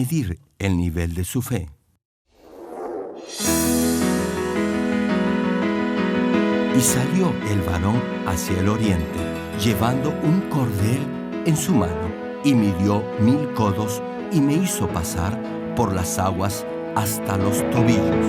medir el nivel de su fe. Y salió el varón hacia el oriente, llevando un cordel en su mano, y midió 1000 codos, y me hizo pasar por las aguas hasta los tobillos.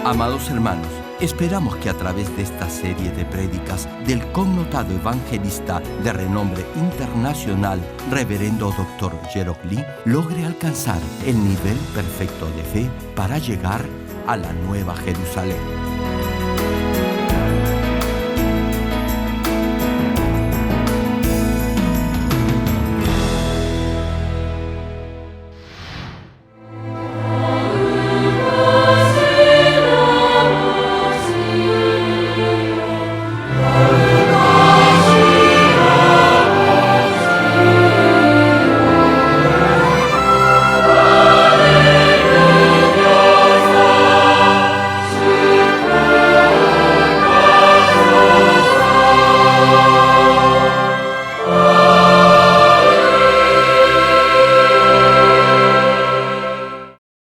Amados hermanos, esperamos que a través de esta serie de prédicas del connotado evangelista de renombre internacional, Reverendo Dr. Gerald Lee, logre alcanzar el nivel perfecto de fe para llegar a la Nueva Jerusalén.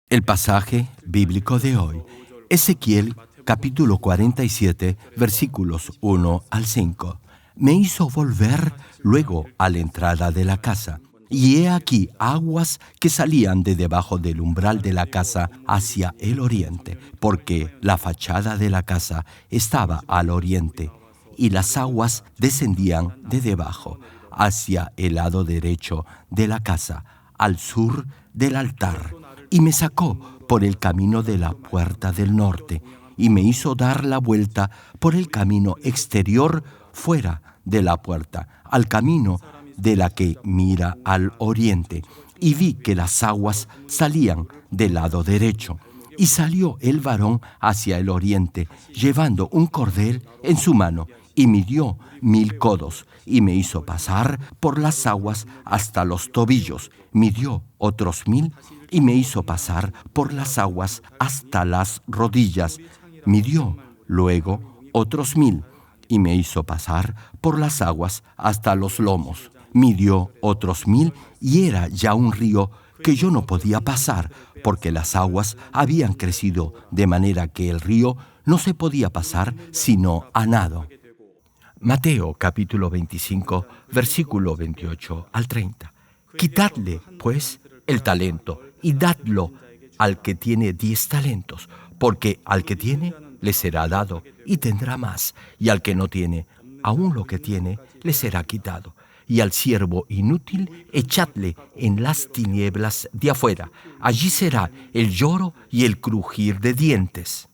El pasaje bíblico de hoy, Ezequiel capítulo 47, versículos 1 al 5. Me hizo volver luego a la entrada de la casa, y he aquí aguas que salían de debajo del umbral de la casa hacia el oriente, porque la fachada de la casa estaba al oriente, y las aguas descendían de debajo hacia el lado derecho de la casa, al sur del altar. Y me sacó por el camino de la puerta del norte, y me hizo dar la vuelta por el camino exterior fuera de la puerta, al camino de la que mira al oriente, y vi que las aguas salían del lado derecho. Y salió el varón hacia el oriente, llevando un cordel en su mano, y midió 1000 codos, y me hizo pasar por las aguas hasta los tobillos. Midió otros 1000, y me hizo pasar por las aguas hasta las rodillas. Midió luego otros 1000, y me hizo pasar por las aguas hasta los lomos. Midió otros 1000, y era ya un río que yo no podía pasar, porque las aguas habían crecido de manera que el río no se podía pasar sino a nado. Mateo capítulo 25, versículo 28 al 30. Quitadle, pues, el talento y dadlo al que tiene 10 talentos, porque al que tiene le será dado y tendrá más, y al que no tiene, aún lo que tiene le será quitado. Y al siervo inútil echadle en las tinieblas de afuera. Allí será el lloro y el crujir de dientes.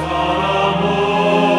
Amor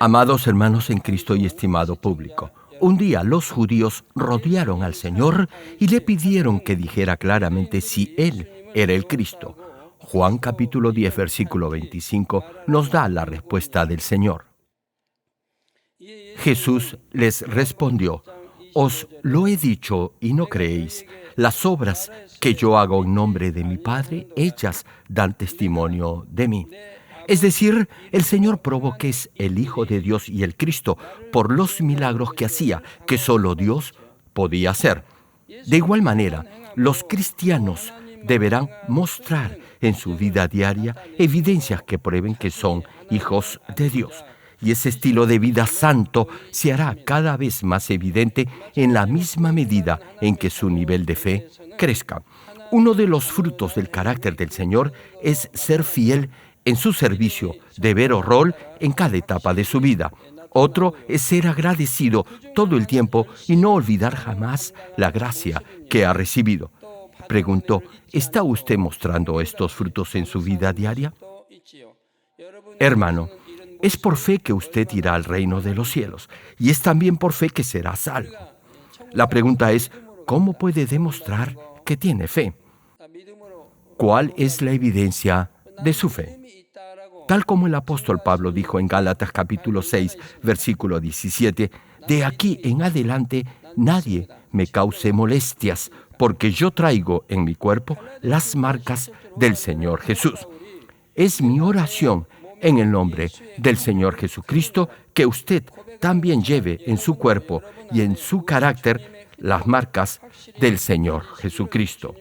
Amados hermanos en Cristo y estimado público, un día los judíos rodearon al Señor y le pidieron que dijera claramente si Él era el Cristo. Juan capítulo 10, versículo 25 nos da la respuesta del Señor. Jesús les respondió: «Os lo he dicho y no creéis. Las obras que yo hago en nombre de mi Padre, ellas dan testimonio de mí». Es decir, el Señor probó que es el Hijo de Dios y el Cristo por los milagros que hacía, que solo Dios podía hacer. De igual manera, los cristianos deberán mostrar en su vida diaria evidencias que prueben que son hijos de Dios. Y ese estilo de vida santo se hará cada vez más evidente en la misma medida en que su nivel de fe crezca. Uno de los frutos del carácter del Señor es ser fiel en su servicio, deber o rol en cada etapa de su vida. Otro es ser agradecido todo el tiempo y no olvidar jamás la gracia que ha recibido. Preguntó: ¿está usted mostrando estos frutos en su vida diaria? Hermano, es por fe que usted irá al reino de los cielos, y es también por fe que será salvo. La pregunta es: ¿cómo puede demostrar que tiene fe? ¿Cuál es la evidencia de su fe? Tal como el apóstol Pablo dijo en Gálatas capítulo 6, versículo 17, «De aquí en adelante nadie me cause molestias, porque yo traigo en mi cuerpo las marcas del Señor Jesús». Es mi oración en el nombre del Señor Jesucristo que usted también lleve en su cuerpo y en su carácter las marcas del Señor Jesucristo.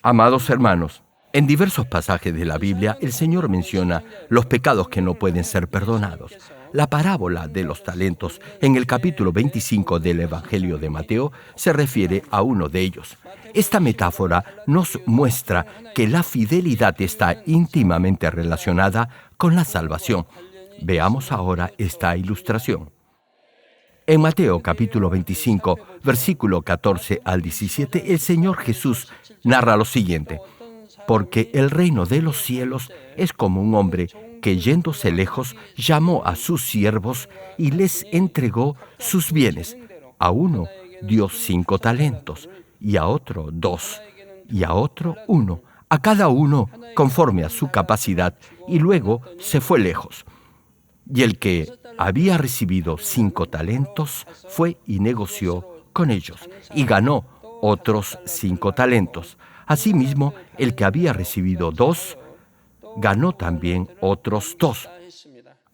Amados hermanos, en diversos pasajes de la Biblia, el Señor menciona los pecados que no pueden ser perdonados. La parábola de los talentos en el capítulo 25 del Evangelio de Mateo se refiere a uno de ellos. Esta metáfora nos muestra que la fidelidad está íntimamente relacionada con la salvación. Veamos ahora esta ilustración. En Mateo capítulo 25, versículo 14 al 17, el Señor Jesús narra lo siguiente: «Porque el reino de los cielos es como un hombre que, yéndose lejos, llamó a sus siervos y les entregó sus bienes. A uno dio 5 talentos, y a otro 2, y a otro 1, a cada uno conforme a su capacidad, y luego se fue lejos. Y el que había recibido 5 talentos fue y negoció con ellos, y ganó otros 5 talentos. Asimismo, el que había recibido 2, ganó también otros 2.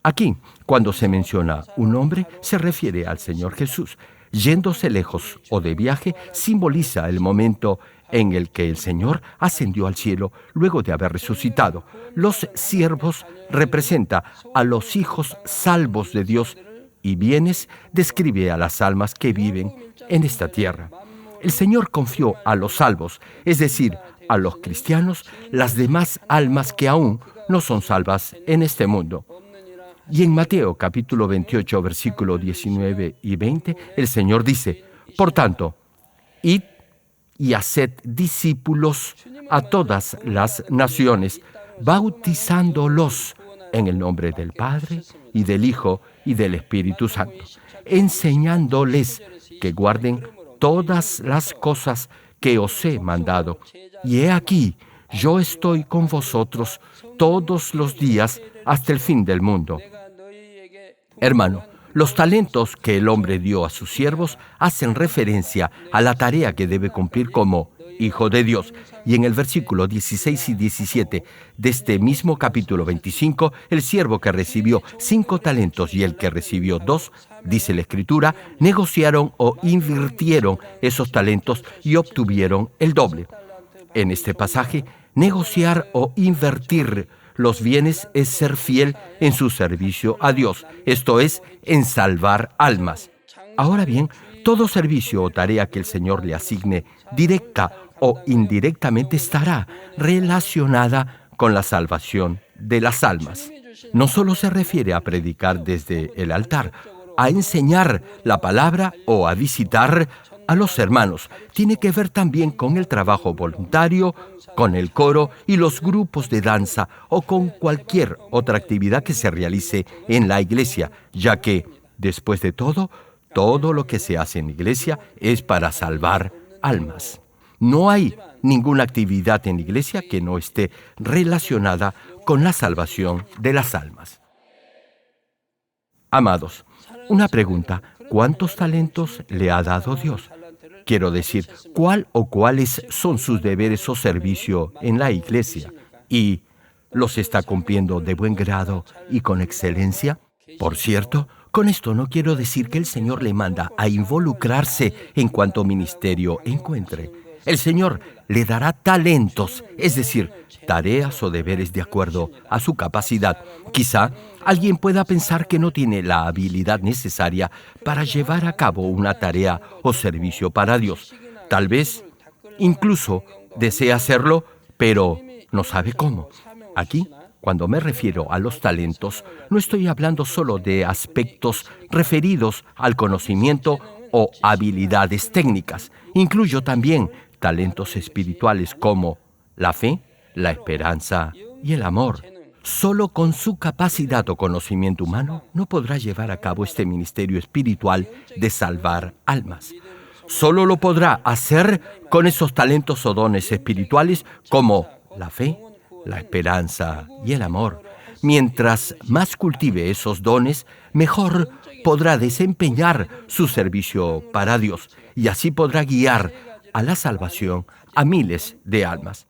Aquí, cuando se menciona un hombre, se refiere al Señor Jesús. Yéndose lejos o de viaje simboliza el momento en el que el Señor ascendió al cielo luego de haber resucitado. Los siervos representa a los hijos salvos de Dios, y bienes describe a las almas que viven en esta tierra. El Señor confió a los salvos, es decir, a los cristianos, las demás almas que aún no son salvas en este mundo. Y en Mateo capítulo 28, versículo 19 y 20, el Señor dice: «Por tanto, id y haced discípulos a todas las naciones, bautizándolos en el nombre del Padre y del Hijo y del Espíritu Santo, enseñándoles que guarden todas las cosas que os he mandado. Y he aquí, yo estoy con vosotros todos los días hasta el fin del mundo». Hermano, los talentos que el hombre dio a sus siervos hacen referencia a la tarea que debe cumplir como hijo de Dios. Y en el versículo 16 y 17 de este mismo capítulo 25, el siervo que recibió 5 talentos y el que recibió 2, dice la Escritura, negociaron o invirtieron esos talentos y obtuvieron el doble. En este pasaje, negociar o invertir los bienes es ser fiel en su servicio a Dios, esto es, en salvar almas. Ahora bien, todo servicio o tarea que el Señor le asigne, directa o indirectamente, estará relacionada con la salvación de las almas. No solo se refiere a predicar desde el altar, a enseñar la palabra o a visitar a los hermanos. Tiene que ver también con el trabajo voluntario, con el coro y los grupos de danza o con cualquier otra actividad que se realice en la iglesia, ya que, después de todo lo que se hace en iglesia es para salvar almas. No hay ninguna actividad en iglesia que no esté relacionada con la salvación de las almas. Amados, una pregunta: ¿cuántos talentos le ha dado Dios? Quiero decir, ¿cuál o cuáles son sus deberes o servicio en la iglesia? ¿Y los está cumpliendo de buen grado y con excelencia? Por cierto, con esto no quiero decir que el Señor le manda a involucrarse en cuanto ministerio encuentre. El Señor le dará talentos, es decir, tareas o deberes de acuerdo a su capacidad. Quizá alguien pueda pensar que no tiene la habilidad necesaria para llevar a cabo una tarea o servicio para Dios. Tal vez incluso desea hacerlo, pero no sabe cómo. Aquí, cuando me refiero a los talentos, no estoy hablando solo de aspectos referidos al conocimiento o habilidades técnicas. Incluyo también talentos espirituales como la fe, la esperanza y el amor. Solo con su capacidad o conocimiento humano no podrá llevar a cabo este ministerio espiritual de salvar almas. Solo lo podrá hacer con esos talentos o dones espirituales como la fe, la esperanza y el amor. Mientras más cultive esos dones, mejor podrá desempeñar su servicio para Dios y así podrá guiar a la salvación a miles de almas.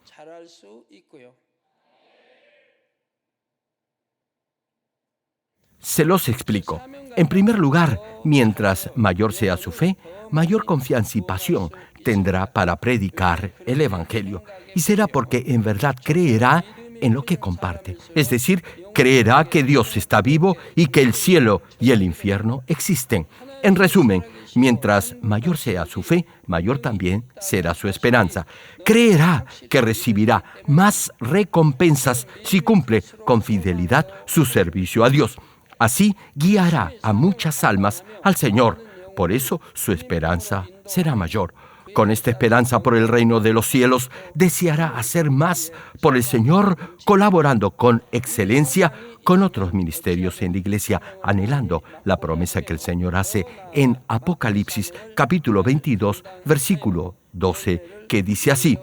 Se los explico. En primer lugar, mientras mayor sea su fe, mayor confianza y pasión tendrá para predicar el Evangelio. Y será porque en verdad creerá en lo que comparte. Es decir, creerá que Dios está vivo y que el cielo y el infierno existen. En resumen, mientras mayor sea su fe, mayor también será su esperanza. Creerá que recibirá más recompensas si cumple con fidelidad su servicio a Dios. Así guiará a muchas almas al Señor. Por eso su esperanza será mayor. Con esta esperanza por el reino de los cielos, deseará hacer más por el Señor, colaborando con excelencia con otros ministerios en la iglesia, anhelando la promesa que el Señor hace en Apocalipsis, capítulo 22, versículo 12, que dice así: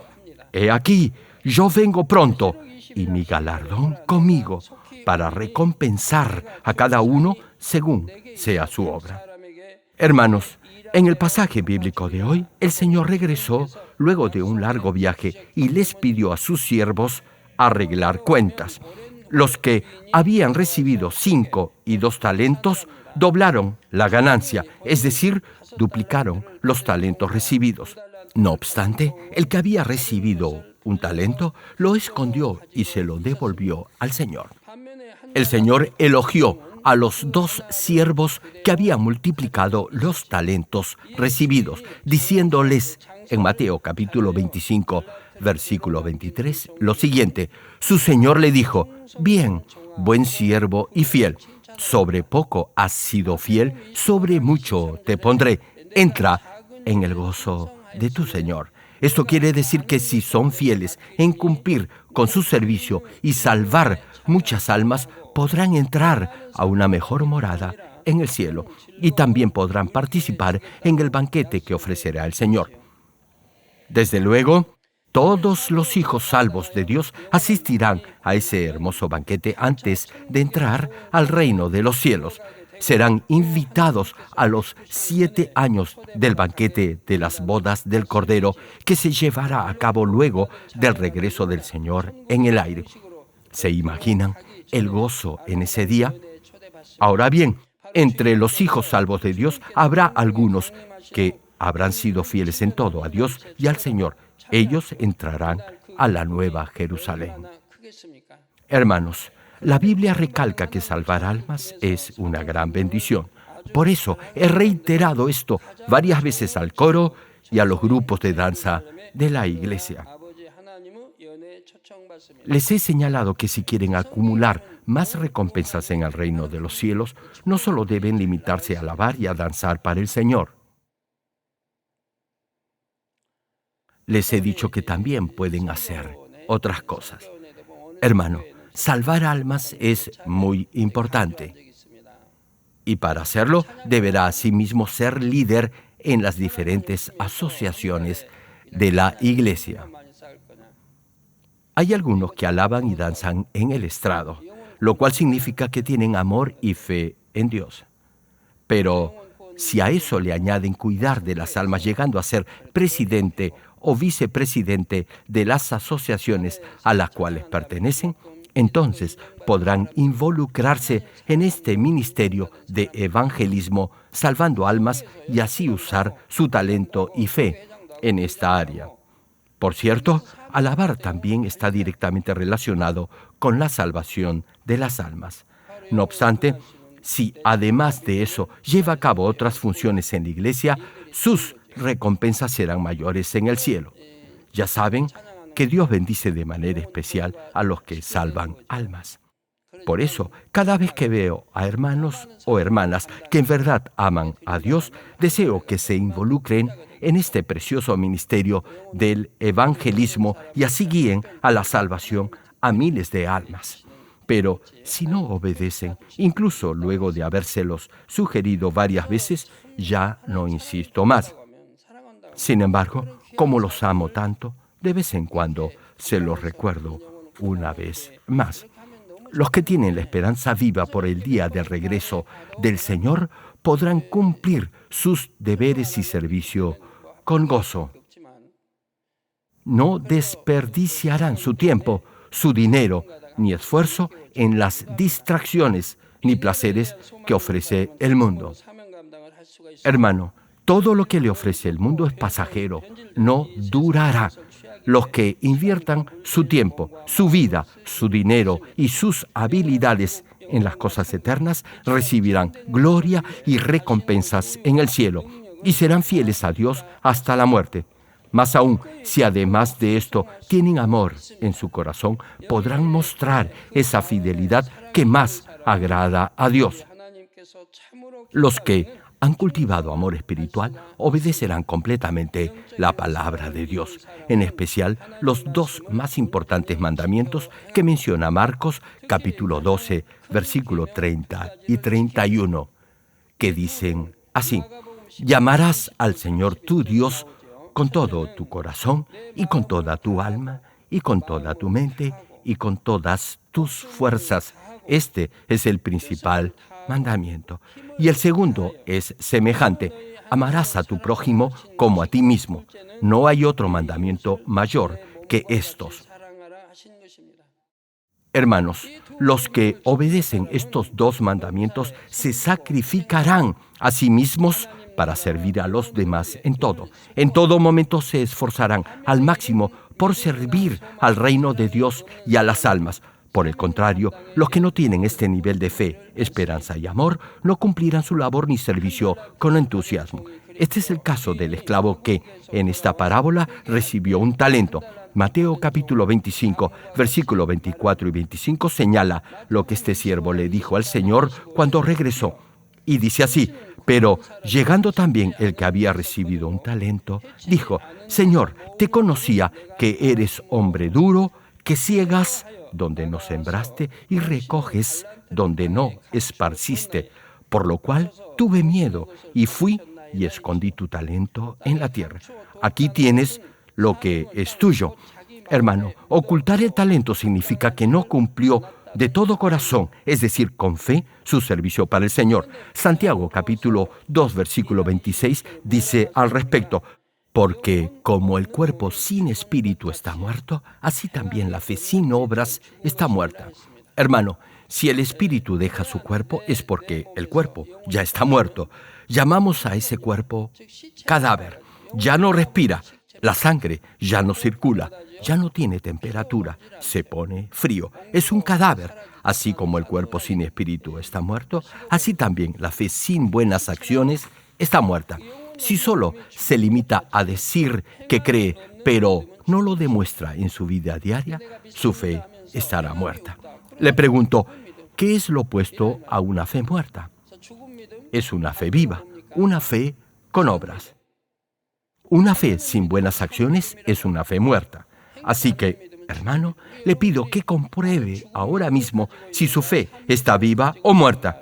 He aquí, yo vengo pronto, y mi galardón conmigo, para recompensar a cada uno según sea su obra. Hermanos, en el pasaje bíblico de hoy, el Señor regresó luego de un largo viaje y les pidió a sus siervos arreglar cuentas. Los que habían recibido 5 y 2 talentos doblaron la ganancia, es decir, duplicaron los talentos recibidos. No obstante, el que había recibido un talento lo escondió y se lo devolvió al Señor. El Señor elogió a los 2 siervos que habían multiplicado los talentos recibidos, diciéndoles en Mateo capítulo 25, versículo 23, lo siguiente: Su Señor le dijo: Bien, buen siervo y fiel, sobre poco has sido fiel, sobre mucho te pondré. Entra en el gozo de tu Señor. Esto quiere decir que si son fieles en cumplir con su servicio y salvar muchas almas, podrán entrar a una mejor morada en el cielo y también podrán participar en el banquete que ofrecerá el Señor. Desde luego, todos los hijos salvos de Dios asistirán a ese hermoso banquete antes de entrar al reino de los cielos. Serán invitados a los 7 años del banquete de las bodas del Cordero, que se llevará a cabo luego del regreso del Señor en el aire. ¿Se imaginan el gozo en ese día? Ahora bien, entre los hijos salvos de Dios habrá algunos que habrán sido fieles en todo a Dios y al Señor. Ellos entrarán a la nueva Jerusalén. Hermanos, la Biblia recalca que salvar almas es una gran bendición. Por eso he reiterado esto varias veces al coro y a los grupos de danza de la iglesia. Les he señalado que si quieren acumular más recompensas en el reino de los cielos, no solo deben limitarse a alabar y a danzar para el Señor. les he dicho que también pueden hacer otras cosas. Hermano, salvar almas es muy importante. Y para hacerlo, deberá asimismo ser líder en las diferentes asociaciones de la Iglesia. Hay algunos que alaban y danzan en el estrado, lo cual significa que tienen amor y fe en Dios. Pero si a eso le añaden cuidar de las almas, llegando a ser presidente o vicepresidente de las asociaciones a las cuales pertenecen, entonces podrán involucrarse en este ministerio de evangelismo, salvando almas y así usar su talento y fe en esta área. Por cierto, alabar también está directamente relacionado con la salvación de las almas. No obstante, si además de eso lleva a cabo otras funciones en la iglesia, sus recompensas serán mayores en el cielo. Ya saben que Dios bendice de manera especial a los que salvan almas. Por eso, cada vez que veo a hermanos o hermanas que en verdad aman a Dios, deseo que se involucren en este precioso ministerio del evangelismo y así guíen a la salvación a miles de almas. Pero si no obedecen, incluso luego de habérselos sugerido varias veces, ya no insisto más. Sin embargo, como los amo tanto, de vez en cuando se los recuerdo una vez más. Los que tienen la esperanza viva por el día del regreso del Señor podrán cumplir sus deberes y servicio con gozo. No desperdiciarán su tiempo, su dinero, ni esfuerzo en las distracciones ni placeres que ofrece el mundo. Hermano, todo lo que le ofrece el mundo es pasajero, no durará. Los que inviertan su tiempo, su vida, su dinero y sus habilidades en las cosas eternas recibirán gloria y recompensas en el cielo y serán fieles a Dios hasta la muerte. Más aún, si además de esto tienen amor en su corazón, podrán mostrar esa fidelidad que más agrada a Dios. Los que han cultivado amor espiritual obedecerán completamente la palabra de Dios, en especial los dos más importantes mandamientos que menciona Marcos capítulo 12, versículo 30 y 31, que dicen así: «Llamarás al Señor tu Dios con todo tu corazón y con toda tu alma y con toda tu mente y con todas tus fuerzas». Este es el principal mandamiento. Y el segundo es semejante: amarás a tu prójimo como a ti mismo. No hay otro mandamiento mayor que estos. Hermanos, los que obedecen estos dos mandamientos se sacrificarán a sí mismos para servir a los demás en todo. En todo momento se esforzarán al máximo por servir al reino de Dios y a las almas. Por el contrario, los que no tienen este nivel de fe, esperanza y amor no cumplirán su labor ni servicio con entusiasmo. Este es el caso del esclavo que, en esta parábola, recibió un talento. Mateo capítulo 25, versículo 24 y 25 señala lo que este siervo le dijo al Señor cuando regresó. Y dice así: «Pero llegando también el que había recibido un talento, dijo: Señor, te conocía que eres hombre duro, que ciegas donde no sembraste y recoges donde no esparciste, por lo cual tuve miedo y fui y escondí tu talento en la tierra. Aquí tienes lo que es tuyo». Hermano, ocultar el talento significa que no cumplió de todo corazón, es decir, con fe, su servicio para el Señor. Santiago capítulo 2, versículo 26 dice al respecto: «Porque como el cuerpo sin espíritu está muerto, así también la fe sin obras está muerta». Hermano, si el espíritu deja su cuerpo es porque el cuerpo ya está muerto. Llamamos a ese cuerpo cadáver. Ya no respira, la sangre ya no circula, ya no tiene temperatura, se pone frío. Es un cadáver. Así como el cuerpo sin espíritu está muerto, así también la fe sin buenas acciones está muerta. Si solo se limita a decir que cree, pero no lo demuestra en su vida diaria, su fe estará muerta. Le pregunto, ¿qué es lo opuesto a una fe muerta? Es una fe viva, una fe con obras. Una fe sin buenas acciones es una fe muerta. Así que, hermano, le pido que compruebe ahora mismo si su fe está viva o muerta.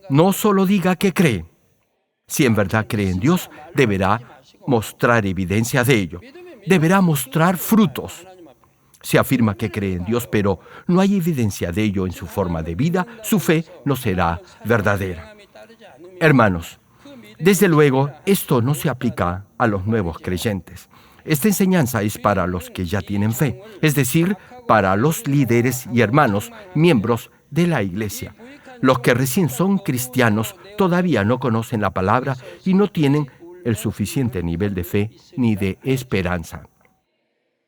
No solo diga que cree. Si en verdad cree en Dios, deberá mostrar evidencia de ello. Deberá mostrar frutos. Si afirma que cree en Dios, pero no hay evidencia de ello en su forma de vida, su fe no será verdadera. Hermanos, desde luego, esto no se aplica a los nuevos creyentes. Esta enseñanza es para los que ya tienen fe, es decir, para los líderes y hermanos, miembros de la iglesia. Los que recién son cristianos todavía no conocen la palabra y no tienen el suficiente nivel de fe ni de esperanza.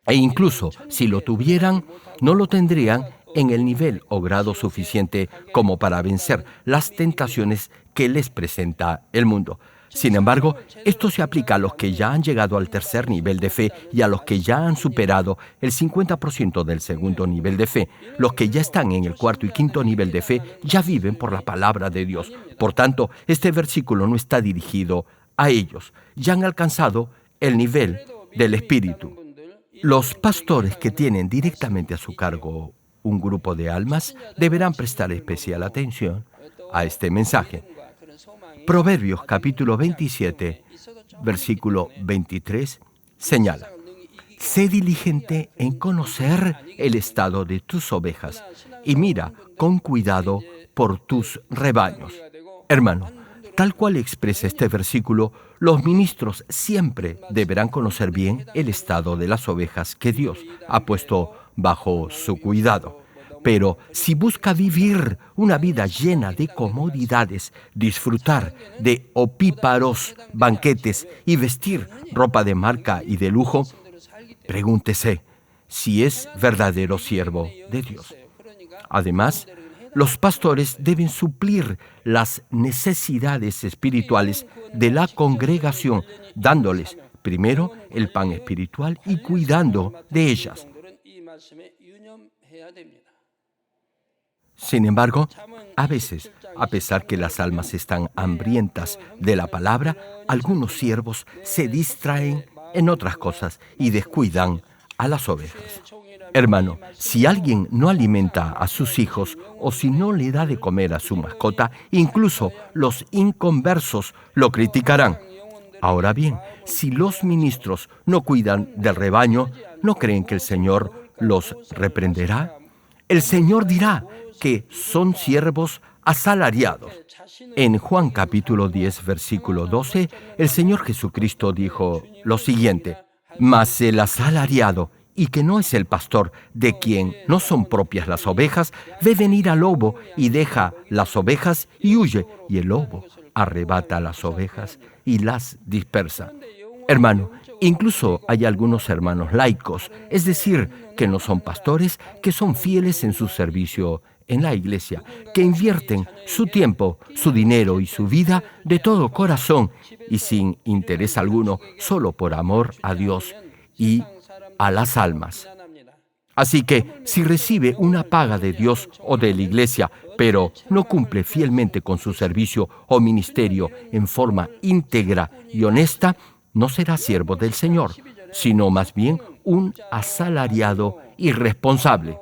E incluso si lo tuvieran, no lo tendrían en el nivel o grado suficiente como para vencer las tentaciones que les presenta el mundo. Sin embargo, esto se aplica a los que ya han llegado al tercer nivel de fe y a los que ya han superado el 50% del segundo nivel de fe. Los que ya están en el cuarto y quinto nivel de fe ya viven por la palabra de Dios. Por tanto, este versículo no está dirigido a ellos. Ya han alcanzado el nivel del Espíritu. Los pastores que tienen directamente a su cargo un grupo de almas deberán prestar especial atención a este mensaje. Proverbios capítulo 27, versículo 23, señala: sé diligente en conocer el estado de tus ovejas y mira con cuidado por tus rebaños. Hermano, tal cual expresa este versículo, los ministros siempre deberán conocer bien el estado de las ovejas que Dios ha puesto bajo su cuidado. Pero si busca vivir una vida llena de comodidades, disfrutar de opíparos banquetes y vestir ropa de marca y de lujo, pregúntese si es verdadero siervo de Dios. Además, los pastores deben suplir las necesidades espirituales de la congregación, dándoles primero el pan espiritual y cuidando de ellas. Sin embargo, a veces, a pesar que las almas están hambrientas de la palabra, algunos siervos se distraen en otras cosas y descuidan a las ovejas. Hermano, si alguien no alimenta a sus hijos o si no le da de comer a su mascota, incluso los inconversos lo criticarán. Ahora bien, si los ministros no cuidan del rebaño, ¿no creen que el Señor los reprenderá? El Señor dirá que son siervos asalariados. En Juan capítulo 10, versículo 12, el Señor Jesucristo dijo lo siguiente: mas el asalariado, y que no es el pastor, de quien no son propias las ovejas, ve venir al lobo y deja las ovejas y huye, y el lobo arrebata las ovejas y las dispersa. Hermano, incluso hay algunos hermanos laicos, es decir, que no son pastores, que son fieles en su servicio en la iglesia, que invierten su tiempo, su dinero y su vida de todo corazón y sin interés alguno, solo por amor a Dios y a las almas. Así que, si recibe una paga de Dios o de la iglesia, pero no cumple fielmente con su servicio o ministerio en forma íntegra y honesta, no será siervo del Señor, sino más bien un asalariado irresponsable.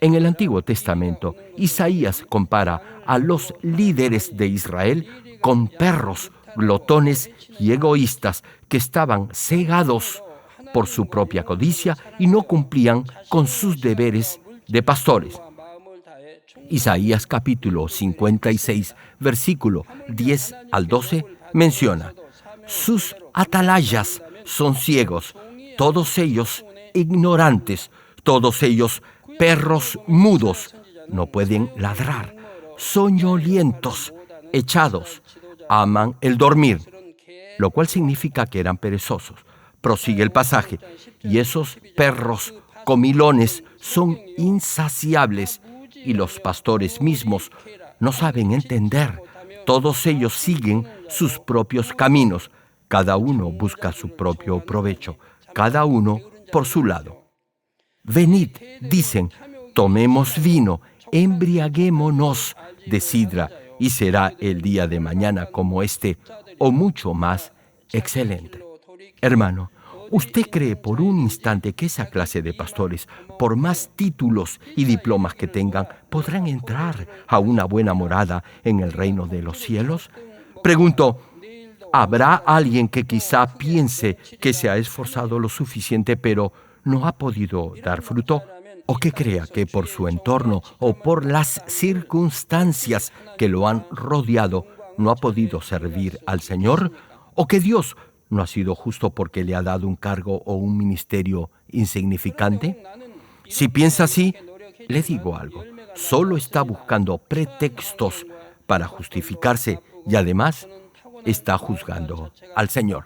En el Antiguo Testamento, Isaías compara a los líderes de Israel con perros glotones y egoístas que estaban cegados por su propia codicia y no cumplían con sus deberes de pastores. Isaías capítulo 56, versículo 10 al 12, menciona: sus atalayas son ciegos, todos ellos ignorantes, todos ellos perros mudos, no pueden ladrar, soñolientos, echados, aman el dormir, lo cual significa que eran perezosos. Prosigue el pasaje: y esos perros comilones son insaciables, y los pastores mismos no saben entender. Todos ellos siguen sus propios caminos, cada uno busca su propio provecho, cada uno por su lado. Venid, dicen, tomemos vino, embriaguémonos de sidra, y será el día de mañana como este, o mucho más excelente. Hermano, ¿usted cree por un instante que esa clase de pastores, por más títulos y diplomas que tengan, podrán entrar a una buena morada en el reino de los cielos? Pregunto, ¿habrá alguien que quizá piense que se ha esforzado lo suficiente pero no ha podido dar fruto? ¿O que crea que por su entorno o por las circunstancias que lo han rodeado no ha podido servir al Señor? ¿O que Dios no ha sido justo porque le ha dado un cargo o un ministerio insignificante? Si piensa así, le digo algo, solo está buscando pretextos para justificarse y además está juzgando al Señor.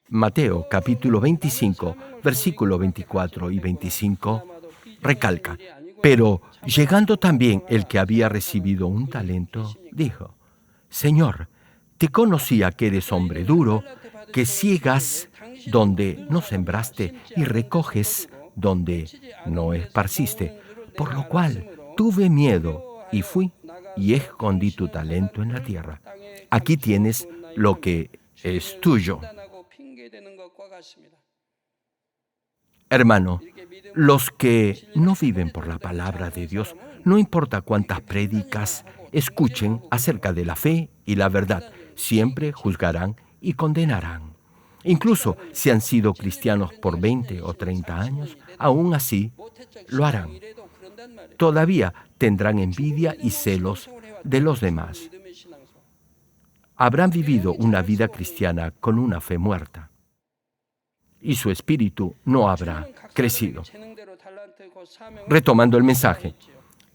Mateo capítulo 25, versículo 24 y 25, recalca, pero llegando también el que había recibido un talento, dijo, Señor, te conocía que eres hombre duro, que ciegas donde no sembraste y recoges donde no esparciste, por lo cual tuve miedo y fui y escondí tu talento en la tierra. Aquí tienes lo que es tuyo. Hermano, los que no viven por la palabra de Dios, no importa cuántas prédicas escuchen acerca de la fe y la verdad, siempre juzgarán y condenarán. Incluso si han sido cristianos por 20 o 30 años, aún así lo harán. Todavía tendrán envidia y celos de los demás. Habrán vivido una vida cristiana con una fe muerta y su espíritu no habrá crecido. Retomando el mensaje,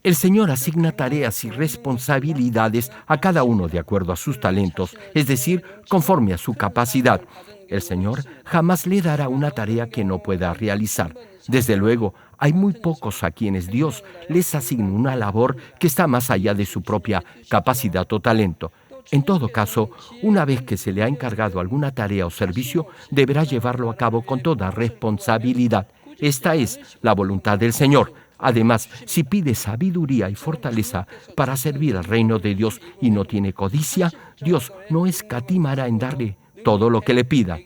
el Señor asigna tareas y responsabilidades a cada uno de acuerdo a sus talentos, es decir, conforme a su capacidad. El Señor jamás le dará una tarea que no pueda realizar. Desde luego, hay muy pocos a quienes Dios les asigna una labor que está más allá de su propia capacidad o talento. En todo caso, una vez que se le ha encargado alguna tarea o servicio, deberá llevarlo a cabo con toda responsabilidad. Esta es la voluntad del Señor. Además, si pide sabiduría y fortaleza para servir al reino de Dios y no tiene codicia, Dios no escatimará en darle todo lo que le pida.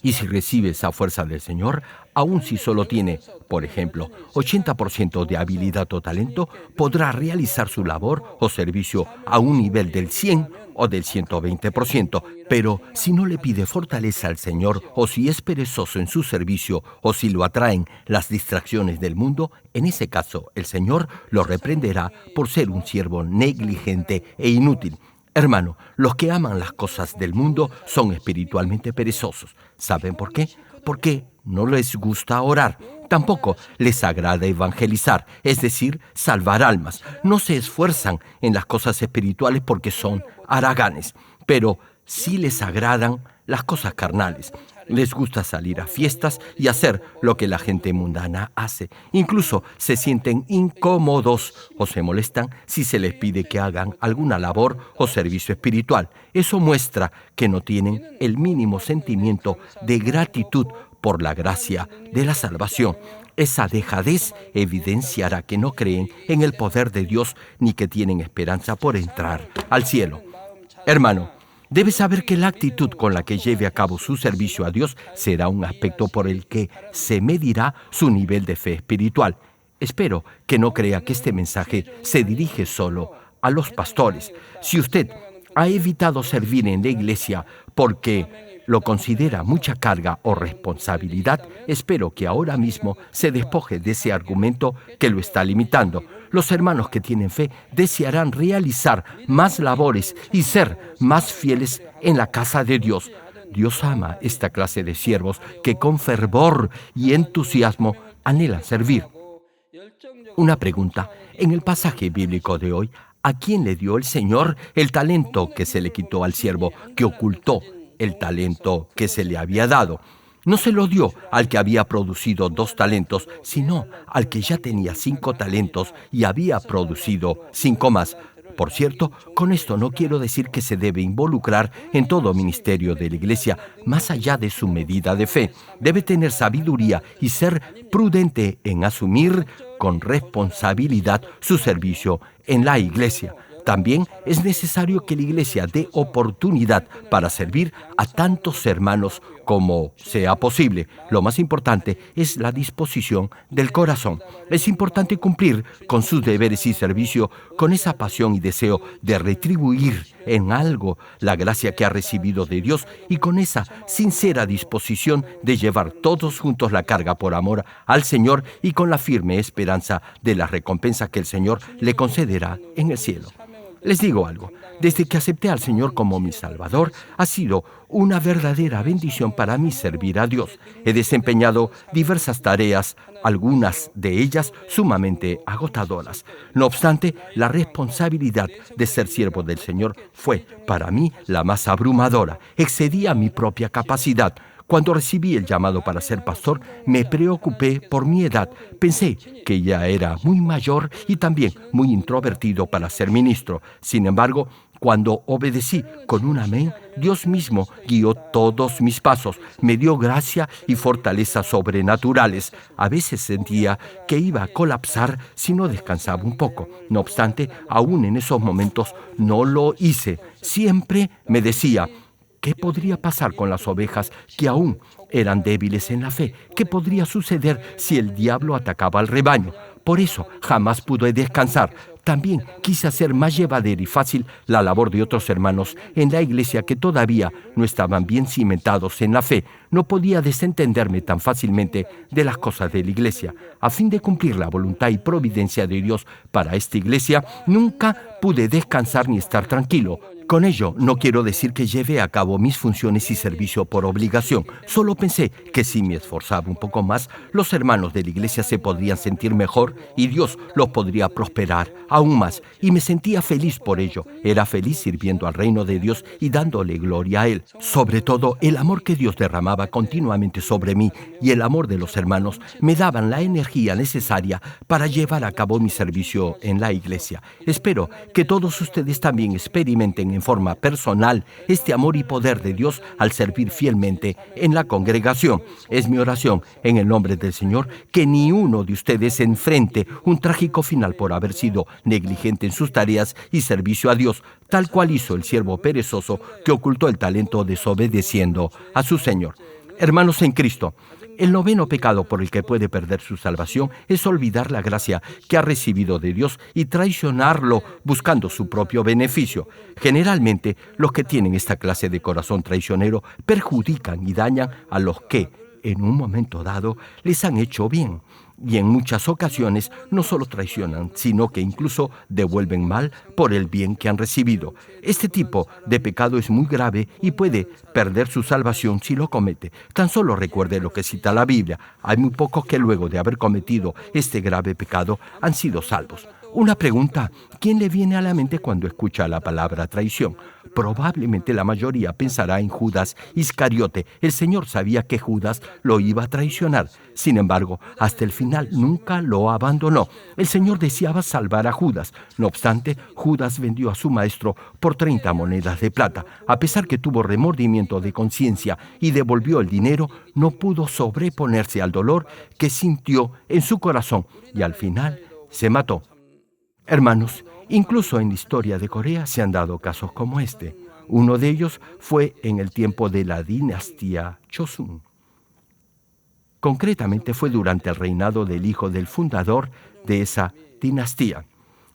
Y si recibe esa fuerza del Señor, aun si solo tiene, por ejemplo, 80% de habilidad o talento, podrá realizar su labor o servicio a un nivel del 100 o del 120%. Pero si no le pide fortaleza al Señor, o si es perezoso en su servicio, o si lo atraen las distracciones del mundo, en ese caso el Señor lo reprenderá por ser un siervo negligente e inútil. Hermano, los que aman las cosas del mundo son espiritualmente perezosos. ¿Saben por qué? Porque no les gusta orar. Tampoco les agrada evangelizar, es decir, salvar almas. No se esfuerzan en las cosas espirituales porque son haraganes, pero sí les agradan las cosas carnales. Les gusta salir a fiestas y hacer lo que la gente mundana hace. Incluso se sienten incómodos o se molestan si se les pide que hagan alguna labor o servicio espiritual. Eso muestra que no tienen el mínimo sentimiento de gratitud por la gracia de la salvación. Esa dejadez evidenciará que no creen en el poder de Dios ni que tienen esperanza por entrar al cielo. Hermano, debe saber que la actitud con la que lleve a cabo su servicio a Dios será un aspecto por el que se medirá su nivel de fe espiritual. Espero que no crea que este mensaje se dirige solo a los pastores. Si usted ha evitado servir en la iglesia porque lo considera mucha carga o responsabilidad, espero que ahora mismo se despoje de ese argumento que lo está limitando. Los hermanos que tienen fe desearán realizar más labores y ser más fieles en la casa de Dios. Dios ama esta clase de siervos que con fervor y entusiasmo anhelan servir. Una pregunta. En el pasaje bíblico de hoy, ¿a quién le dio el Señor el talento que se le quitó al siervo que ocultó el talento que se le había dado? No se lo dio al que había producido 2 talentos, sino al que ya tenía 5 talentos y había producido 5 más. Por cierto, con esto no quiero decir que se debe involucrar en todo ministerio de la iglesia más allá de su medida de fe. Debe tener sabiduría y ser prudente en asumir con responsabilidad su servicio en la iglesia. También es necesario que la iglesia dé oportunidad para servir a tantos hermanos como sea posible. Lo más importante es la disposición del corazón. Es importante cumplir con sus deberes y servicio con esa pasión y deseo de retribuir en algo la gracia que ha recibido de Dios y con esa sincera disposición de llevar todos juntos la carga por amor al Señor y con la firme esperanza de la recompensa que el Señor le concederá en el cielo. Les digo algo, desde que acepté al Señor como mi Salvador, ha sido una verdadera bendición para mí servir a Dios. He desempeñado diversas tareas, algunas de ellas sumamente agotadoras. No obstante, la responsabilidad de ser siervo del Señor fue, para mí, la más abrumadora. Excedía mi propia capacidad. Cuando recibí el llamado para ser pastor, me preocupé por mi edad. Pensé que ya era muy mayor y también muy introvertido para ser ministro. Sin embargo, cuando obedecí con un amén, Dios mismo guió todos mis pasos, me dio gracia y fortaleza sobrenaturales. A veces sentía que iba a colapsar si no descansaba un poco. No obstante, aún en esos momentos no lo hice. Siempre me decía: ¿qué podría pasar con las ovejas que aún eran débiles en la fe? ¿Qué podría suceder si el diablo atacaba al rebaño? Por eso jamás pude descansar. También quise hacer más llevadera y fácil la labor de otros hermanos en la iglesia que todavía no estaban bien cimentados en la fe. No podía desentenderme tan fácilmente de las cosas de la iglesia. A fin de cumplir la voluntad y providencia de Dios para esta iglesia, nunca pude descansar ni estar tranquilo. Con ello, no quiero decir que lleve a cabo mis funciones y servicio por obligación. Solo pensé que si me esforzaba un poco más, los hermanos de la iglesia se podrían sentir mejor y Dios los podría prosperar aún más. Y me sentía feliz por ello. Era feliz sirviendo al reino de Dios y dándole gloria a Él. Sobre todo, el amor que Dios derramaba continuamente sobre mí y el amor de los hermanos me daban la energía necesaria para llevar a cabo mi servicio en la iglesia. Espero que todos ustedes también experimenten en forma personal este amor y poder de Dios al servir fielmente en la congregación. Es mi oración, en el nombre del Señor, que ni uno de ustedes enfrente un trágico final por haber sido negligente en sus tareas y servicio a Dios, tal cual hizo el siervo perezoso que ocultó el talento desobedeciendo a su Señor. Hermanos en Cristo, el noveno pecado por el que puede perder su salvación es olvidar la gracia que ha recibido de Dios y traicionarlo buscando su propio beneficio. Generalmente, los que tienen esta clase de corazón traicionero perjudican y dañan a los que, en un momento dado, les han hecho bien. Y en muchas ocasiones no solo traicionan, sino que incluso devuelven mal por el bien que han recibido. Este tipo de pecado es muy grave y puede perder su salvación si lo comete. Tan solo recuerde lo que cita la Biblia. Hay muy pocos que luego de haber cometido este grave pecado han sido salvos. Una pregunta: ¿quién le viene a la mente cuando escucha la palabra traición? Probablemente la mayoría pensará en Judas Iscariote. El Señor sabía que Judas lo iba a traicionar. Sin embargo, hasta el final nunca lo abandonó. El Señor deseaba salvar a Judas. No obstante, Judas vendió a su maestro por 30 monedas de plata. A pesar que tuvo remordimiento de conciencia y devolvió el dinero, no pudo sobreponerse al dolor que sintió en su corazón y al final se mató. Hermanos, incluso en la historia de Corea se han dado casos como este. Uno de ellos fue en el tiempo de la dinastía Chosun. Concretamente fue durante el reinado del hijo del fundador de esa dinastía.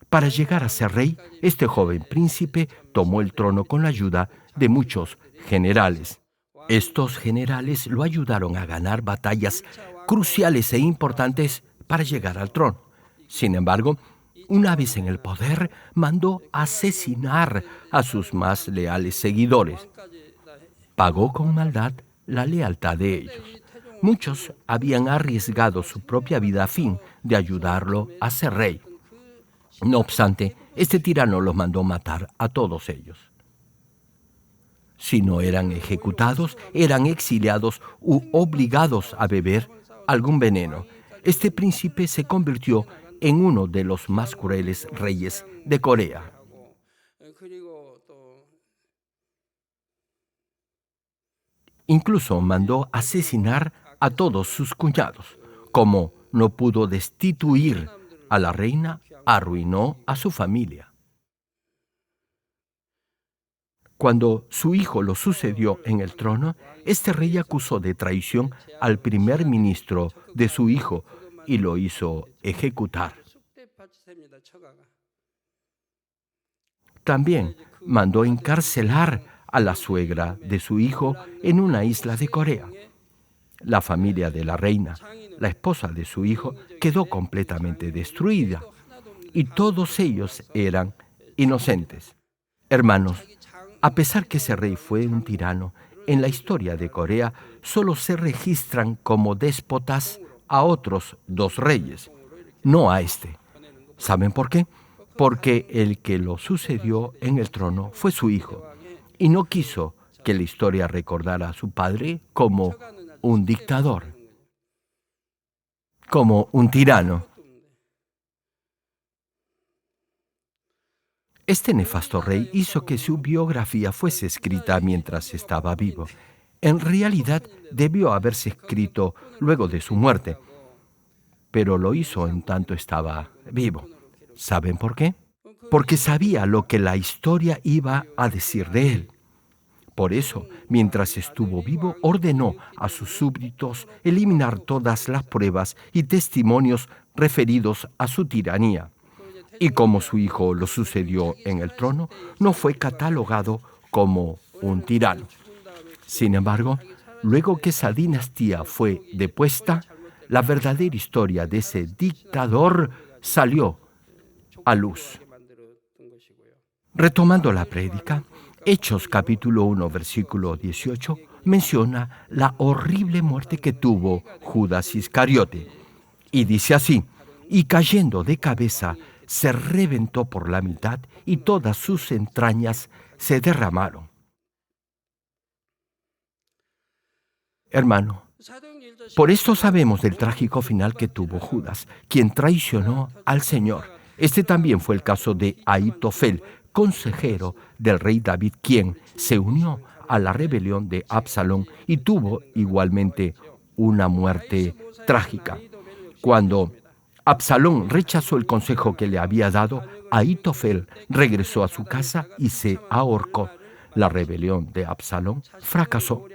Para llegar a ser rey, este joven príncipe tomó el trono con la ayuda de muchos generales. Estos generales lo ayudaron a ganar batallas cruciales e importantes para llegar al trono. Sin embargo, una vez en el poder, mandó asesinar a sus más leales seguidores. Pagó con maldad la lealtad de ellos. Muchos habían arriesgado su propia vida a fin de ayudarlo a ser rey. No obstante, este tirano los mandó matar a todos ellos. Si no eran ejecutados, eran exiliados u obligados a beber algún veneno. Este príncipe se convirtió en uno de los más crueles reyes de Corea. Incluso mandó asesinar a todos sus cuñados. Como no pudo destituir a la reina, arruinó a su familia. Cuando su hijo lo sucedió en el trono, este rey acusó de traición al primer ministro de su hijo y lo hizo ejecutar. También mandó encarcelar a la suegra de su hijo en una isla de Corea. La familia de la reina, la esposa de su hijo, quedó completamente destruida y todos ellos eran inocentes. Hermanos, a pesar que ese rey fue un tirano, en la historia de Corea solo se registran como déspotas a otros 2 reyes, no a este. ¿Saben por qué? Porque el que lo sucedió en el trono fue su hijo, y no quiso que la historia recordara a su padre como un dictador, como un tirano. Este nefasto rey hizo que su biografía fuese escrita mientras estaba vivo. En realidad, debió haberse escrito luego de su muerte, pero lo hizo en tanto estaba vivo. ¿Saben por qué? Porque sabía lo que la historia iba a decir de él. Por eso, mientras estuvo vivo, ordenó a sus súbditos eliminar todas las pruebas y testimonios referidos a su tiranía. Y como su hijo lo sucedió en el trono, no fue catalogado como un tirano. Sin embargo, luego que esa dinastía fue depuesta, la verdadera historia de ese dictador salió a luz. Retomando la prédica, Hechos capítulo 1, versículo 18, menciona la horrible muerte que tuvo Judas Iscariote. Y dice así: y cayendo de cabeza, se reventó por la mitad y todas sus entrañas se derramaron. Hermano, por esto sabemos del trágico final que tuvo Judas, quien traicionó al Señor. Este también fue el caso de Ahitofel, consejero del rey David, quien se unió a la rebelión de Absalón y tuvo igualmente una muerte trágica. Cuando Absalón rechazó el consejo que le había dado, Ahitofel regresó a su casa y se ahorcó. La rebelión de Absalón fracasó.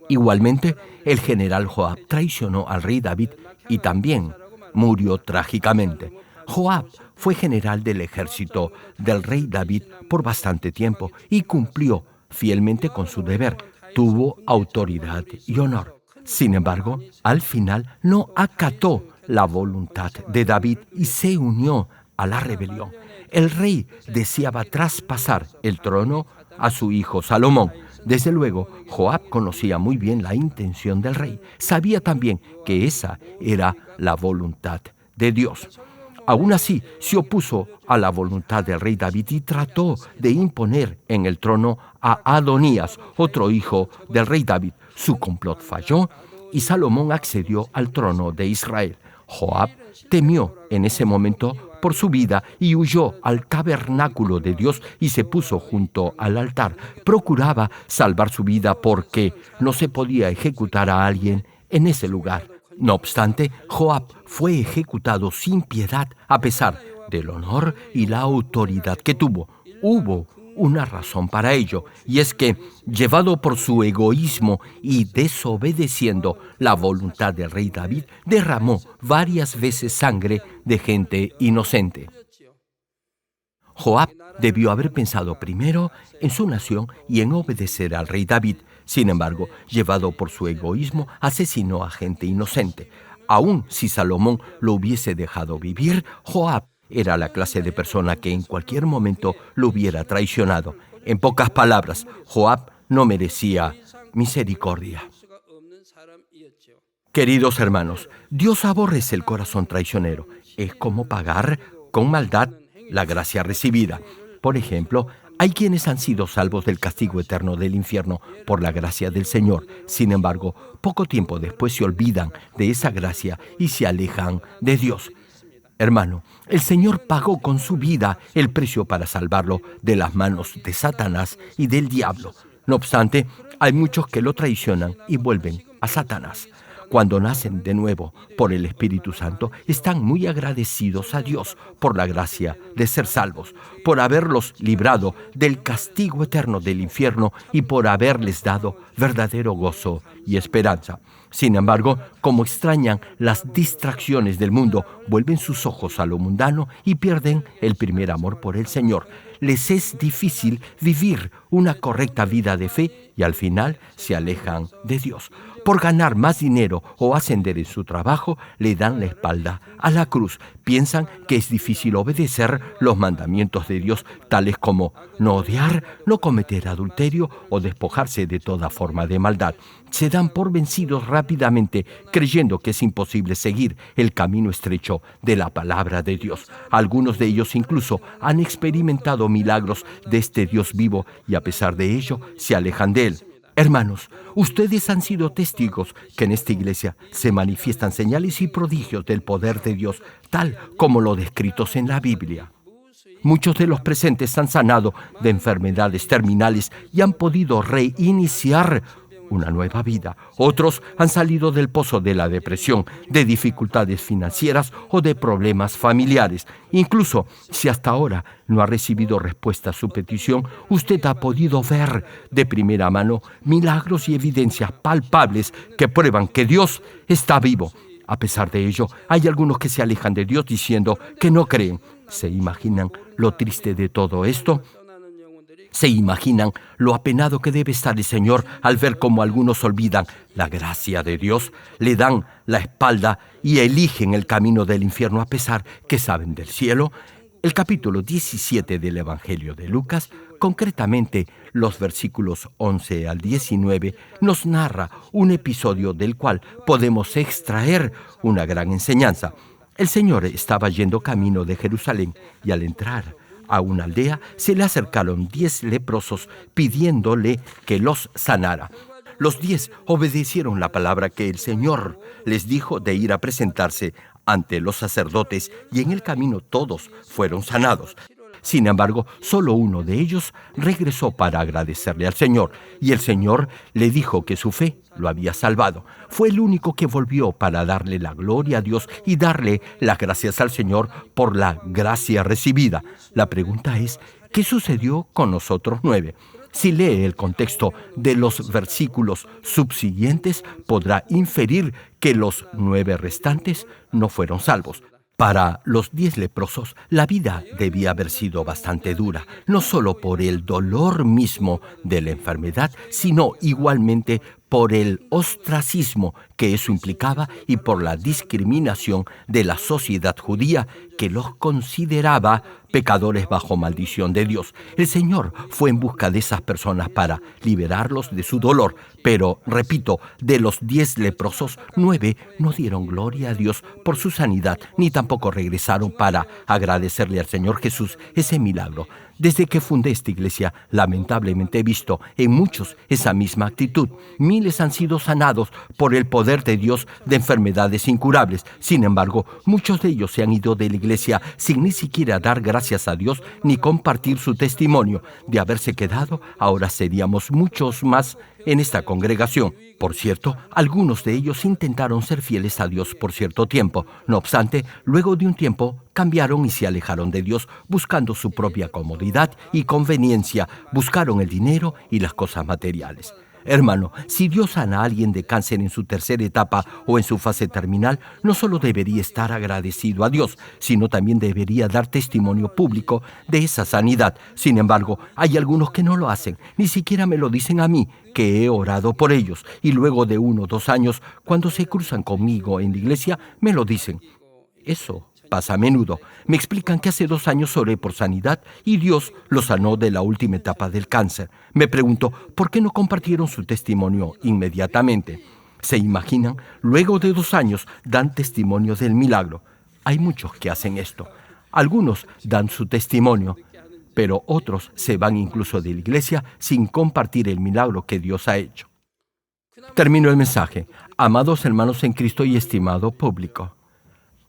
Igualmente, el general Joab traicionó al rey David y también murió trágicamente. Joab fue general del ejército del rey David por bastante tiempo y cumplió fielmente con su deber. Tuvo autoridad y honor. Sin embargo, al final no acató la voluntad de David y se unió a la rebelión. El rey deseaba traspasar el trono a su hijo Salomón. Desde luego, Joab conocía muy bien la intención del rey. Sabía también que esa era la voluntad de Dios. Aún así, se opuso a la voluntad del rey David y trató de imponer en el trono a Adonías, otro hijo del rey David. Su complot falló y Salomón accedió al trono de Israel. Joab temió en ese momento por su vida y huyó al tabernáculo de Dios y se puso junto al altar. Procuraba salvar su vida porque no se podía ejecutar a alguien en ese lugar. No obstante, Joab fue ejecutado sin piedad a pesar del honor y la autoridad que tuvo. Hubo una razón para ello, y es que, llevado por su egoísmo y desobedeciendo la voluntad del rey David, derramó varias veces sangre de gente inocente. Joab debió haber pensado primero en su nación y en obedecer al rey David. Sin embargo, llevado por su egoísmo, asesinó a gente inocente. Aun si Salomón lo hubiese dejado vivir, Joab era la clase de persona que en cualquier momento lo hubiera traicionado. En pocas palabras, Joab no merecía misericordia. Queridos hermanos, Dios aborrece el corazón traicionero. Es como pagar con maldad la gracia recibida. Por ejemplo, hay quienes han sido salvos del castigo eterno del infierno por la gracia del Señor. Sin embargo, poco tiempo después se olvidan de esa gracia y se alejan de Dios. Hermano, el Señor pagó con su vida el precio para salvarlo de las manos de Satanás y del diablo. No obstante, hay muchos que lo traicionan y vuelven a Satanás. Cuando nacen de nuevo por el Espíritu Santo, están muy agradecidos a Dios por la gracia de ser salvos, por haberlos librado del castigo eterno del infierno y por haberles dado verdadero gozo y esperanza. Sin embargo, como extrañan las distracciones del mundo, vuelven sus ojos a lo mundano y pierden el primer amor por el Señor. Les es difícil vivir una correcta vida de fe y al final se alejan de Dios. Por ganar más dinero o ascender en su trabajo, le dan la espalda a la cruz. Piensan que es difícil obedecer los mandamientos de Dios, tales como no odiar, no cometer adulterio o despojarse de toda forma de maldad. Se dan por vencidos rápidamente, creyendo que es imposible seguir el camino estrecho de la palabra de Dios. Algunos de ellos incluso han experimentado milagros de este Dios vivo y a pesar de ello se alejan de él. Hermanos, ustedes han sido testigos que en esta iglesia se manifiestan señales y prodigios del poder de Dios, tal como lo descritos en la Biblia. Muchos de los presentes han sanado de enfermedades terminales y han podido reiniciar una nueva vida. Otros han salido del pozo de la depresión, de dificultades financieras o de problemas familiares. Incluso si hasta ahora no ha recibido respuesta a su petición, usted ha podido ver de primera mano milagros y evidencias palpables que prueban que Dios está vivo. A pesar de ello, hay algunos que se alejan de Dios diciendo que no creen. ¿Se imaginan lo triste de todo esto? ¿Se imaginan lo apenado que debe estar el Señor al ver cómo algunos olvidan la gracia de Dios, le dan la espalda y eligen el camino del infierno a pesar que saben del cielo? El capítulo 17 del Evangelio de Lucas, concretamente los versículos 11 al 19, nos narra un episodio del cual podemos extraer una gran enseñanza. El Señor estaba yendo camino de Jerusalén y al entrar a una aldea se le acercaron 10 leprosos pidiéndole que los sanara. Los 10 obedecieron la palabra que el Señor les dijo de ir a presentarse ante los sacerdotes y en el camino todos fueron sanados. Sin embargo, solo uno de ellos regresó para agradecerle al Señor, y el Señor le dijo que su fe lo había salvado. Fue el único que volvió para darle la gloria a Dios y darle las gracias al Señor por la gracia recibida. La pregunta es, ¿qué sucedió con los otros 9? Si lee el contexto de los versículos subsiguientes, podrá inferir que los 9 restantes no fueron salvos. Para los 10 leprosos, la vida debía haber sido bastante dura, no solo por el dolor mismo de la enfermedad, sino igualmente por el ostracismo que eso implicaba y por la discriminación de la sociedad judía que los consideraba pecadores bajo maldición de Dios. El Señor fue en busca de esas personas para liberarlos de su dolor, pero, repito, de los 10 leprosos, 9 no dieron gloria a Dios por su sanidad, ni tampoco regresaron para agradecerle al Señor Jesús ese milagro. Desde que fundé esta iglesia, lamentablemente he visto en muchos esa misma actitud. Miles han sido sanados por el poder de Dios de enfermedades incurables. Sin embargo, muchos de ellos se han ido de la iglesia sin ni siquiera dar gracias a Dios ni compartir su testimonio. De haberse quedado, ahora seríamos muchos más en esta congregación. Por cierto, algunos de ellos intentaron ser fieles a Dios por cierto tiempo. No obstante, luego de un tiempo, cambiaron y se alejaron de Dios buscando su propia comodidad y conveniencia. Buscaron el dinero y las cosas materiales. Hermano, si Dios sana a alguien de cáncer en su tercera etapa o en su fase terminal, no solo debería estar agradecido a Dios, sino también debería dar testimonio público de esa sanidad. Sin embargo, hay algunos que no lo hacen, ni siquiera me lo dicen a mí, que he orado por ellos, y luego de 1 o 2 años, cuando se cruzan conmigo en la iglesia, me lo dicen. Eso pasa a menudo. Me explican que hace 2 años oré por sanidad y Dios los sanó de la última etapa del cáncer. Me pregunto, ¿por qué no compartieron su testimonio inmediatamente? ¿Se imaginan? Luego de 2 años dan testimonio del milagro. Hay muchos que hacen esto. Algunos dan su testimonio, pero otros se van incluso de la iglesia sin compartir el milagro que Dios ha hecho. Termino el mensaje. Amados hermanos en Cristo y estimado público.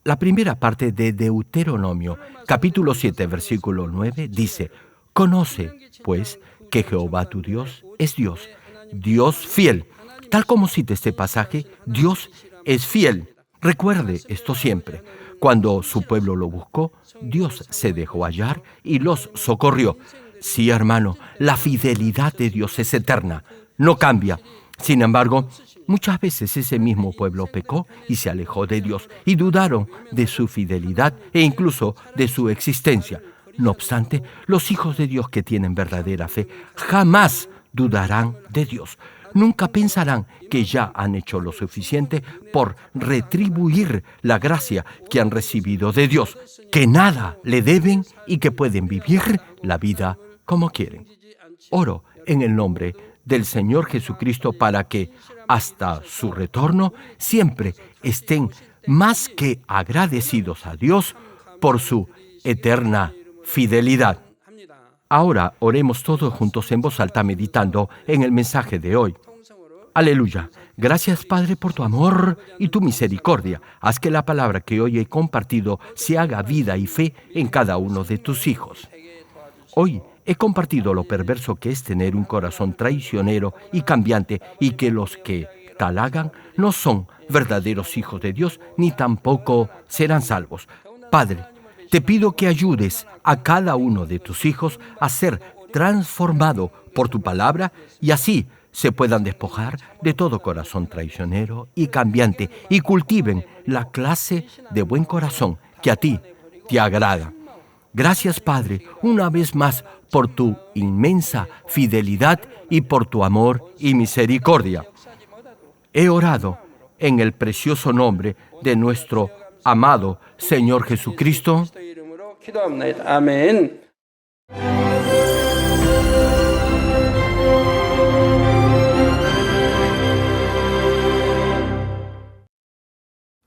La primera parte de Deuteronomio, capítulo 7, versículo 9, dice: «Conoce, pues, que Jehová tu Dios es Dios, Dios fiel. Tal como cita este pasaje, Dios es fiel. Recuerde esto siempre. Cuando su pueblo lo buscó, Dios se dejó hallar y los socorrió. Sí, hermano, la fidelidad de Dios es eterna, no cambia. Sin embargo, muchas veces ese mismo pueblo pecó y se alejó de Dios y dudaron de su fidelidad e incluso de su existencia. No obstante, los hijos de Dios que tienen verdadera fe jamás dudarán de Dios. Nunca pensarán que ya han hecho lo suficiente por retribuir la gracia que han recibido de Dios, que nada le deben y que pueden vivir la vida como quieren. Oro en el nombre del Señor Jesucristo para que, hasta su retorno, siempre estén más que agradecidos a Dios por su eterna fidelidad. Ahora oremos todos juntos en voz alta meditando en el mensaje de hoy. Aleluya. Gracias, Padre, por tu amor y tu misericordia. Haz que la palabra que hoy he compartido se haga vida y fe en cada uno de tus hijos. Hoy he compartido lo perverso que es tener un corazón traicionero y cambiante y que los que tal hagan no son verdaderos hijos de Dios ni tampoco serán salvos. Padre, te pido que ayudes a cada uno de tus hijos a ser transformado por tu palabra y así se puedan despojar de todo corazón traicionero y cambiante y cultiven la clase de buen corazón que a ti te agrada. Gracias, Padre, una vez más por tu inmensa fidelidad y por tu amor y misericordia. He orado en el precioso nombre de nuestro amado Señor Jesucristo. Amén.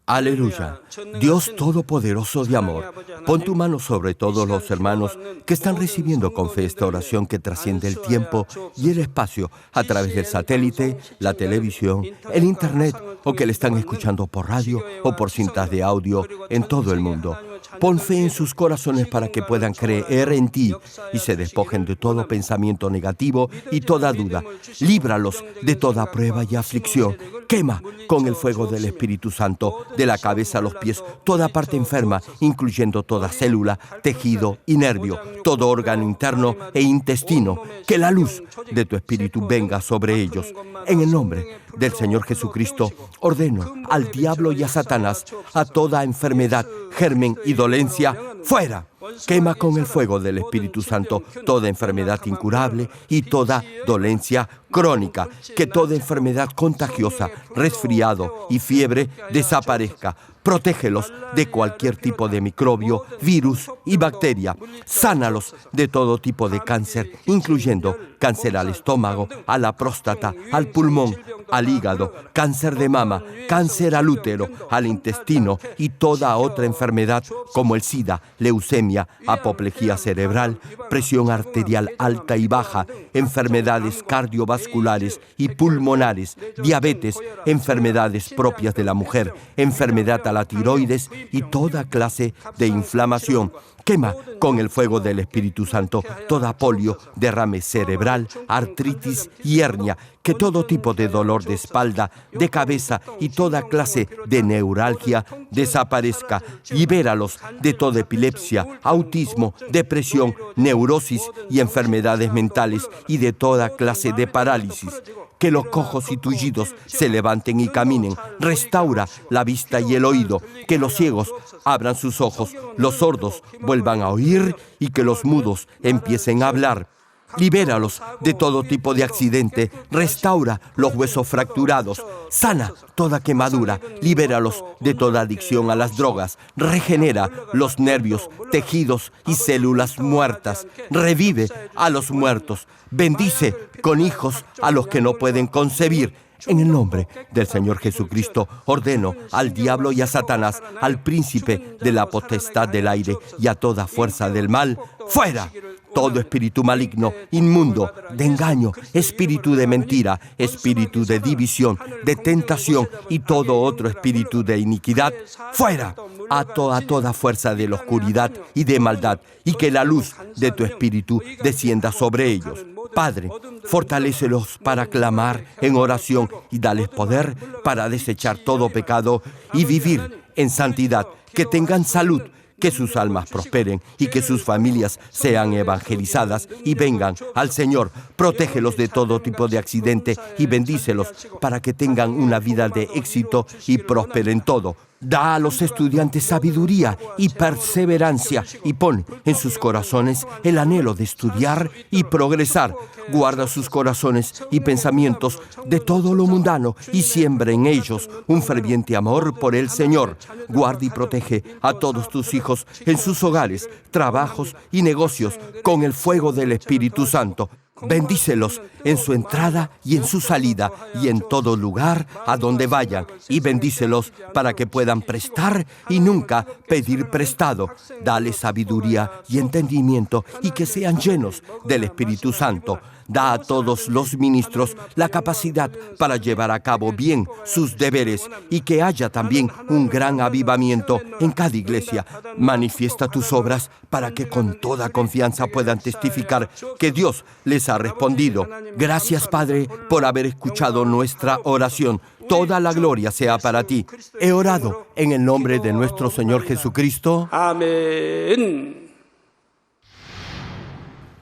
Aleluya. Dios Todopoderoso de amor, pon tu mano sobre todos los hermanos que están recibiendo con fe esta oración que trasciende el tiempo y el espacio a través del satélite, la televisión, el internet o que le están escuchando por radio o por cintas de audio en todo el mundo. Pon fe en sus corazones para que puedan creer en ti y se despojen de todo pensamiento negativo y toda duda. Líbralos de toda prueba y aflicción. Quema con el fuego del Espíritu Santo, de la cabeza a los pies, toda parte enferma, incluyendo toda célula, tejido y nervio, todo órgano interno e intestino. Que la luz de tu Espíritu venga sobre ellos. En el nombre del Señor Jesucristo, ordeno al diablo y a Satanás, a toda enfermedad, germen y dolencia, ¡fuera! Quema con el fuego del Espíritu Santo toda enfermedad incurable y toda dolencia crónica. Que toda enfermedad contagiosa, resfriado y fiebre desaparezca. Protégelos de cualquier tipo de microbio, virus y bacteria. Sánalos de todo tipo de cáncer, incluyendo cáncer al estómago, a la próstata, al pulmón, al hígado, cáncer de mama, cáncer al útero, al intestino y toda otra enfermedad como el SIDA, leucemia, apoplejía cerebral, presión arterial alta y baja, enfermedades cardiovasculares y pulmonares, diabetes, enfermedades propias de la mujer, enfermedad a la tiroides y toda clase de inflamación. Quema con el fuego del Espíritu Santo toda polio, derrame cerebral, artritis y hernia. Que todo tipo de dolor de espalda, de cabeza y toda clase de neuralgia desaparezca. Libéralos de toda epilepsia, autismo, depresión, neurosis y enfermedades mentales y de toda clase de parálisis. Que los cojos y tullidos se levanten y caminen. Restaura la vista y el oído. Que los ciegos abran sus ojos, los sordos vuelvan a oír y que los mudos empiecen a hablar. Libéralos de todo tipo de accidente, restaura los huesos fracturados, sana toda quemadura, libéralos de toda adicción a las drogas, regenera los nervios, tejidos y células muertas, revive a los muertos, bendice con hijos a los que no pueden concebir. En el nombre del Señor Jesucristo, ordeno al diablo y a Satanás, al príncipe de la potestad del aire y a toda fuerza del mal, ¡fuera! Todo espíritu maligno, inmundo, de engaño, espíritu de mentira, espíritu de división, de tentación y todo otro espíritu de iniquidad, ¡fuera! Ato a toda fuerza de la oscuridad y de maldad, y que la luz de tu espíritu descienda sobre ellos. Padre, fortalécelos para clamar en oración y dales poder para desechar todo pecado y vivir en santidad, que tengan salud, que sus almas prosperen y que sus familias sean evangelizadas y vengan al Señor. Protégelos de todo tipo de accidente y bendícelos para que tengan una vida de éxito y prosperen todo. Da a los estudiantes sabiduría y perseverancia y pon en sus corazones el anhelo de estudiar y progresar. Guarda sus corazones y pensamientos de todo lo mundano y siembra en ellos un ferviente amor por el Señor. Guarda y protege a todos tus hijos en sus hogares, trabajos y negocios con el fuego del Espíritu Santo. Bendícelos en su entrada y en su salida y en todo lugar a donde vayan, y bendícelos para que puedan prestar y nunca pedir prestado. Dale sabiduría y entendimiento y que sean llenos del Espíritu Santo. Da a todos los ministros la capacidad para llevar a cabo bien sus deberes y que haya también un gran avivamiento en cada iglesia. Manifiesta tus obras para que con toda confianza puedan testificar que Dios les ha respondido. Gracias, Padre, por haber escuchado nuestra oración. Toda la gloria sea para ti. He orado en el nombre de nuestro Señor Jesucristo. Amén.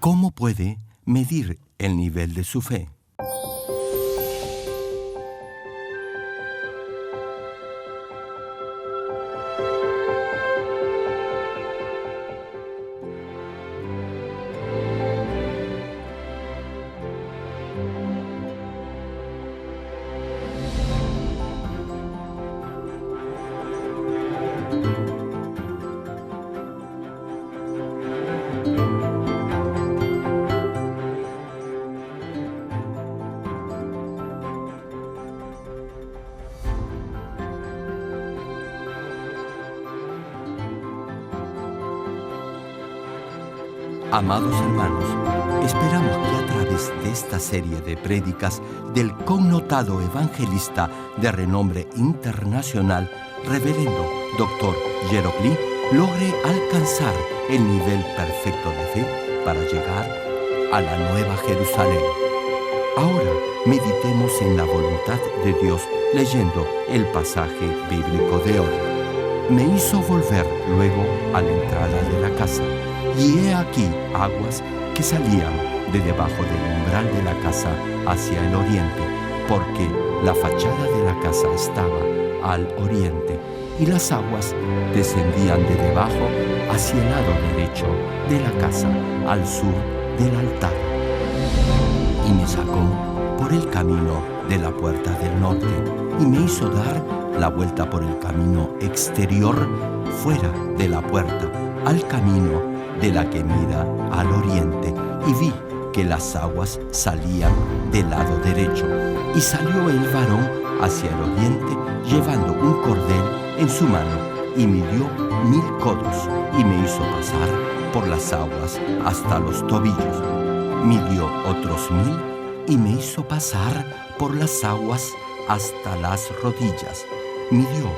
¿Cómo puede medir el nivel de su fe? Amados hermanos, esperamos que a través de esta serie de prédicas del connotado evangelista de renombre internacional, reverendo Dr. Gerald Lee, logre alcanzar el nivel perfecto de fe para llegar a la Nueva Jerusalén. Ahora meditemos en la voluntad de Dios leyendo el pasaje bíblico de hoy. Me hizo volver luego a la entrada de la casa, y he aquí aguas que salían de debajo del umbral de la casa hacia el oriente, porque la fachada de la casa estaba al oriente, y las aguas descendían de debajo hacia el lado derecho de la casa, al sur del altar. Y me sacó por el camino de la puerta del norte, y me hizo dar la vuelta por el camino exterior, fuera de la puerta, al camino de la que mira al oriente, y vi que las aguas salían del lado derecho. Y salió el varón hacia el oriente, llevando un cordel en su mano, y midió 1000 codos, y me hizo pasar por las aguas hasta los tobillos. Midió otros 1000, y me hizo pasar por las aguas hasta las rodillas. Midió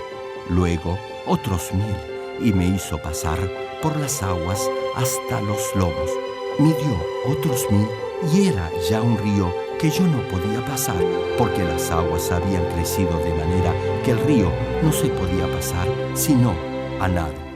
luego otros 1000, y me hizo pasar por las aguas hasta los lomos. Midió otros 1000, y era ya un río que yo no podía pasar, porque las aguas habían crecido de manera que el río no se podía pasar sino a nado.